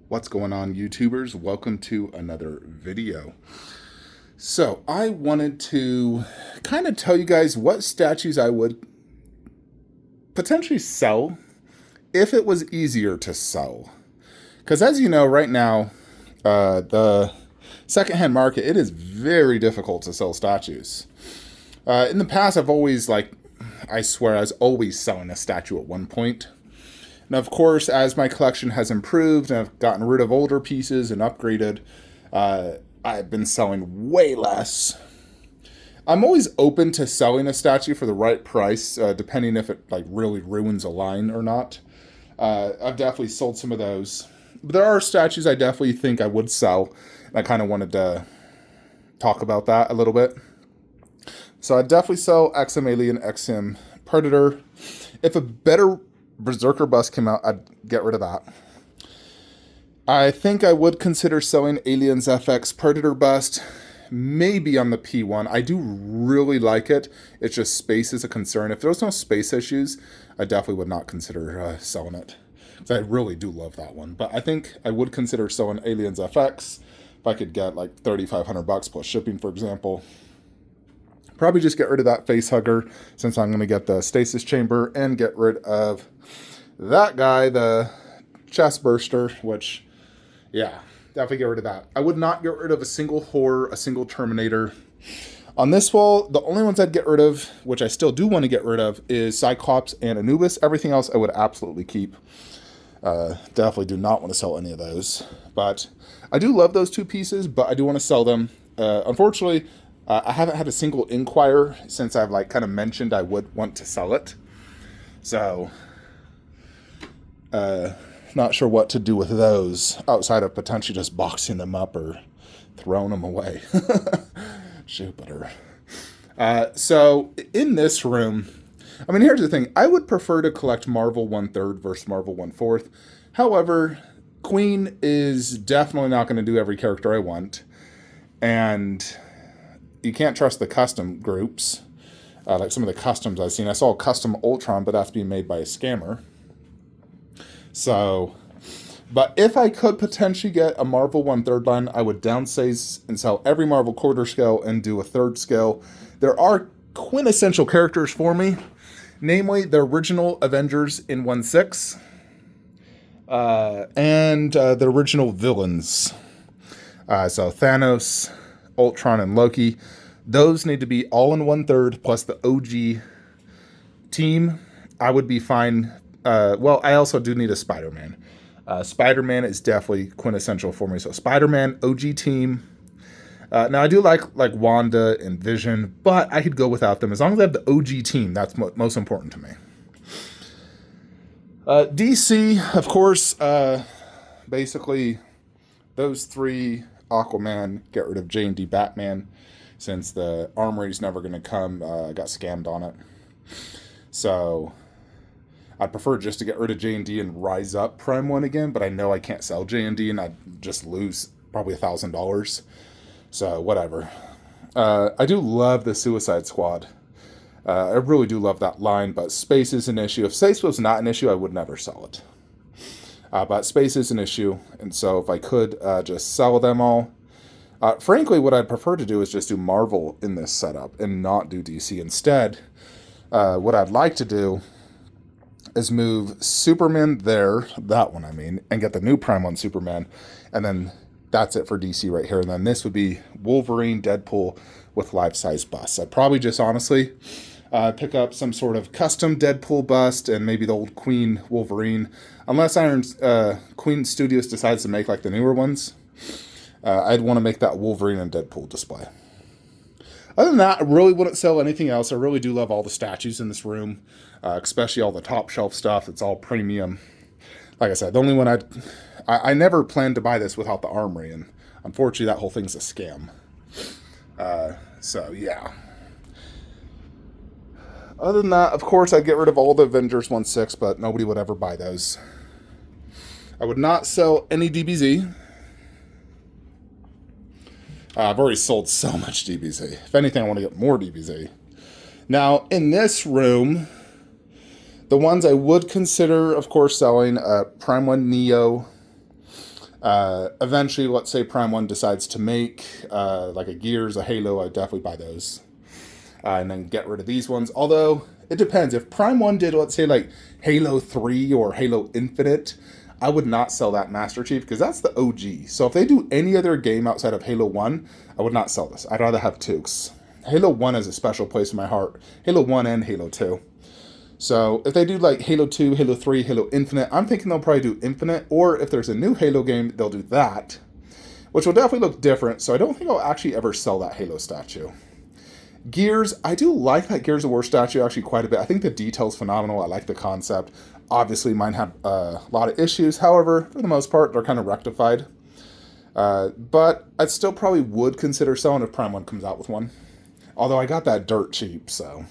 What's going on, YouTubers? Welcome to another video. So I wanted to kind of tell you guys what statues I would potentially sell if it was easier to sell. Because as you know, right now, the secondhand market, it is very difficult to sell statues. In the past, I swear I was always selling a statue at one point. Now, of course, as my collection has improved and I've gotten rid of older pieces and upgraded, I've been selling way less. I'm always open to selling a statue for the right price, depending if it really ruins a line or not. I've definitely sold some of those. But there are statues I definitely think I would sell, and I kind of wanted to talk about that a little bit. So I'd definitely sell XM Alien, XM Predator. If a better Berserker bust came out, I'd get rid of that. I think I would consider selling Aliens FX Predator bust, maybe on the P1. I do really like it. It's just space is a concern. If there was no space issues, I definitely would not consider selling it. Because I really do love that one. But I think I would consider selling Aliens FX if I could get like $3,500 plus shipping, for example. Probably just get rid of that face hugger since I'm going to get the stasis chamber and get rid of that guy, the chest burster, which, yeah, definitely get rid of that. I would not get rid of a single horror, a single Terminator. On this wall, the only ones I'd get rid of, which I still do want to get rid of, is Cyclops and Anubis. Everything else I would absolutely keep. Definitely do not want to sell any of those. But I do love those two pieces, but I do want to sell them. Unfortunately, I haven't had a single inquire since I've kind of mentioned I would want to sell it. So, not sure what to do with those outside of potentially just boxing them up or throwing them away. Jupiter. So in this room, I mean, here's the thing. I would prefer to collect Marvel 1/3 versus Marvel 1/4. However, Queen is definitely not going to do every character I want. And you can't trust the custom groups. Like some of the customs I've seen. I saw a custom Ultron, but that's being made by a scammer. So, but if I could potentially get a Marvel 1/3 line, I would downsize and sell every Marvel quarter scale and do a third scale. There are quintessential characters for me, namely the original Avengers in 1/6 and the original villains. So Thanos, Ultron, and Loki. Those need to be all in 1/3 plus the OG team. I would be fine. Well, I also do need a Spider-Man. Spider-Man is definitely quintessential for me. So Spider-Man, OG team. Now I do like Wanda and Vision, but I could go without them as long as I have the OG team. That's most important to me. DC, of course, basically those three. Aquaman, get rid of J&D Batman, since the armory is never going to come. I got scammed on it. So I'd prefer just to get rid of J&D and rise up Prime 1 again, but I know I can't sell J&D and I'd just lose probably $1,000. So whatever. I do love the Suicide Squad. I really do love that line, but space is an issue. If space was not an issue, I would never sell it. But space is an issue, and so if I could just sell them all. Frankly, what I'd prefer to do is just do Marvel in this setup and not do DC. Instead, what I'd like to do is move Superman there, that one I mean, and get the new Prime 1 Superman, and then that's it for DC right here. And then this would be Wolverine, Deadpool with life-size busts. I'd probably just honestly pick up some sort of custom Deadpool bust and maybe the old Queen Wolverine. Unless Queen Studios decides to make the newer ones, I'd want to make that Wolverine and Deadpool display. Other than that, I really wouldn't sell anything else. I really do love all the statues in this room, especially all the top shelf stuff. It's all premium. Like I said, the only one I never planned to buy this without the armory, and unfortunately that whole thing's a scam. So yeah. Other than that, of course, I'd get rid of all the Avengers 1/6, but nobody would ever buy those. I would not sell any DBZ. I've already sold so much DBZ. If anything, I want to get more DBZ. Now, in this room, the ones I would consider, of course, selling, Prime 1 Neo, Eventually, let's say Prime 1 decides to make like a Gears, a Halo, I would definitely buy those. And then get rid of these ones. Although, it depends. If Prime 1 did, let's say, like Halo 3 or Halo Infinite, I would not sell that Master Chief because that's the OG. So if they do any other game outside of Halo 1, I would not sell this. I'd rather have 2. Halo 1 has a special place in my heart. Halo 1 and Halo 2. So if they do like Halo 2, Halo 3, Halo Infinite, I'm thinking they'll probably do Infinite. Or if there's a new Halo game, they'll do that, which will definitely look different. So I don't think I'll actually ever sell that Halo statue. Gears, I do like that Gears of War statue actually quite a bit. I think the detail's phenomenal. I like the concept. Obviously, mine have a lot of issues. However, for the most part, they're kind of rectified. But I still probably would consider selling if Prime 1 comes out with one. Although I got that dirt cheap, so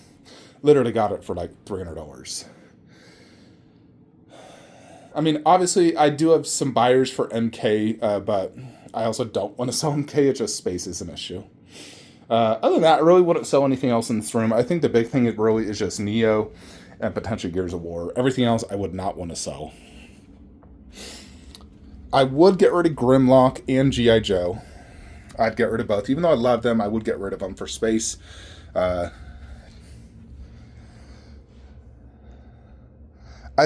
literally got it for like $300. I mean, obviously, I do have some buyers for MK, but I also don't want to sell MK. It's just space is an issue. Other than that, I really wouldn't sell anything else in this room. I think the big thing really is just Neo and potentially Gears of War. Everything else I would not want to sell. I would get rid of Grimlock and G.I. Joe. I'd get rid of both. Even though I love them, I would get rid of them for space. I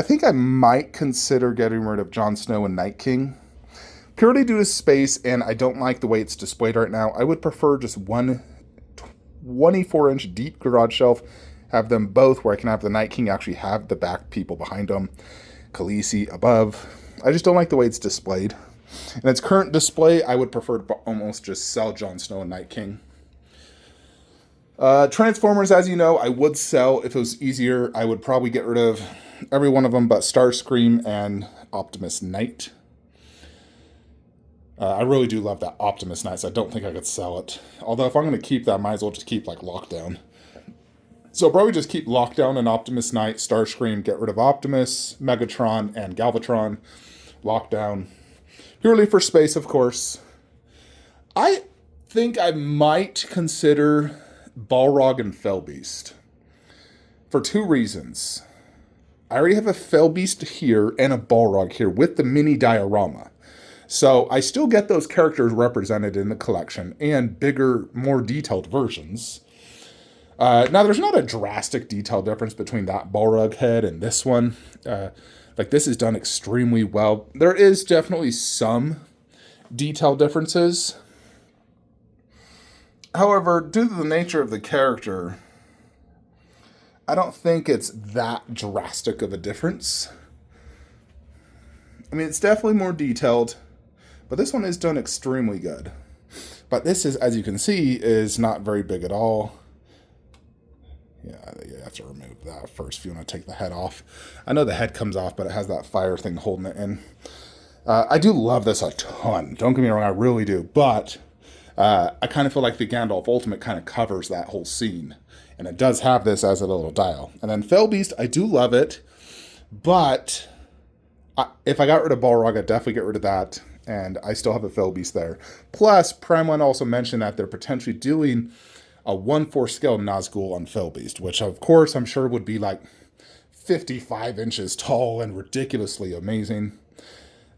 think I might consider getting rid of Jon Snow and Night King. Purely due to space, and I don't like the way it's displayed right now. I would prefer just one 24-inch deep garage shelf. Have them both where I can have the Night King actually have the back people behind them. Khaleesi above. I just don't like the way it's displayed. In its current display, I would prefer to almost just sell Jon Snow and Night King. Transformers, as you know, I would sell if it was easier. I would probably get rid of every one of them but Starscream and Optimus Knight. I really do love that Optimus Knight, so I don't think I could sell it. Although if I'm going to keep that, I might as well just keep like Lockdown. So I'll probably just keep Lockdown and Optimus Knight, Starscream, get rid of Optimus, Megatron, and Galvatron. Lockdown. Purely for space, of course. I think I might consider Balrog and Fellbeast. For 2 reasons. I already have a Fellbeast here and a Balrog here with the mini diorama. So I still get those characters represented in the collection and bigger, more detailed versions. Now, there's not a drastic detail difference between that Balrog head and this one. Like, this is done extremely well. There is definitely some detail differences. However, due to the nature of the character, I don't think it's that drastic of a difference. I mean, it's definitely more detailed, but this one is done extremely good. But this is, as you can see, is not very big at all. Yeah, you have to remove that first if you want to take the head off. I know the head comes off, but it has that fire thing holding it in. I do love this a ton. Don't get me wrong, I really do. But I kind of feel like the Gandalf Ultimate kind of covers that whole scene. And it does have this as a little dial. And then Fellbeast, I do love it. But if I got rid of Balrog, I'd definitely get rid of that. And I still have a Fellbeast there. Plus, Prime 1 also mentioned that they're potentially doing a 1/4 scale Nazgul on Fellbeast, which of course I'm sure would be like 55 inches tall and ridiculously amazing.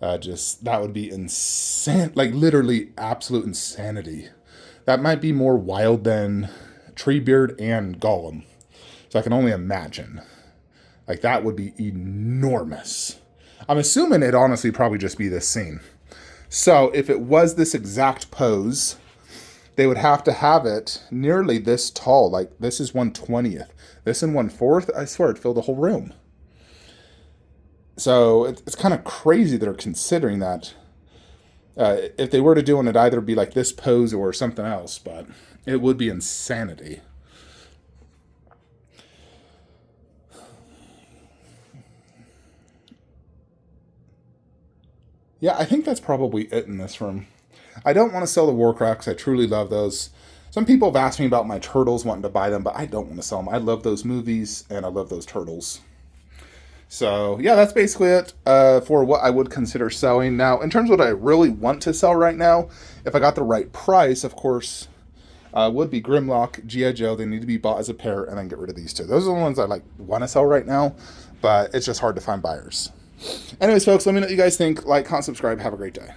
That would be insane, like literally absolute insanity. That might be more wild than Treebeard and Gollum. So I can only imagine. Like that would be enormous. I'm assuming it'd honestly probably just be this scene. So if it was this exact pose, they would have to have it nearly this tall. Like, this is 1/20th. This in 1/4, I swear it'd fill the whole room. So it's kind of crazy they're considering that. If they were to do it, it'd either be like this pose or something else, but it would be insanity. Yeah, I think that's probably it in this room. I don't want to sell the Warcrafts. I truly love those. Some people have asked me about my turtles, wanting to buy them, but I don't want to sell them. I love those movies, and I love those turtles. So, yeah, that's basically it for what I would consider selling. Now, in terms of what I really want to sell right now, if I got the right price, of course, would be Grimlock, G.I. Joe. They need to be bought as a pair, and then get rid of these 2. Those are the ones I want to sell right now, but it's just hard to find buyers. Anyways, folks, let me know what you guys think. Like, comment, subscribe. Have a great day.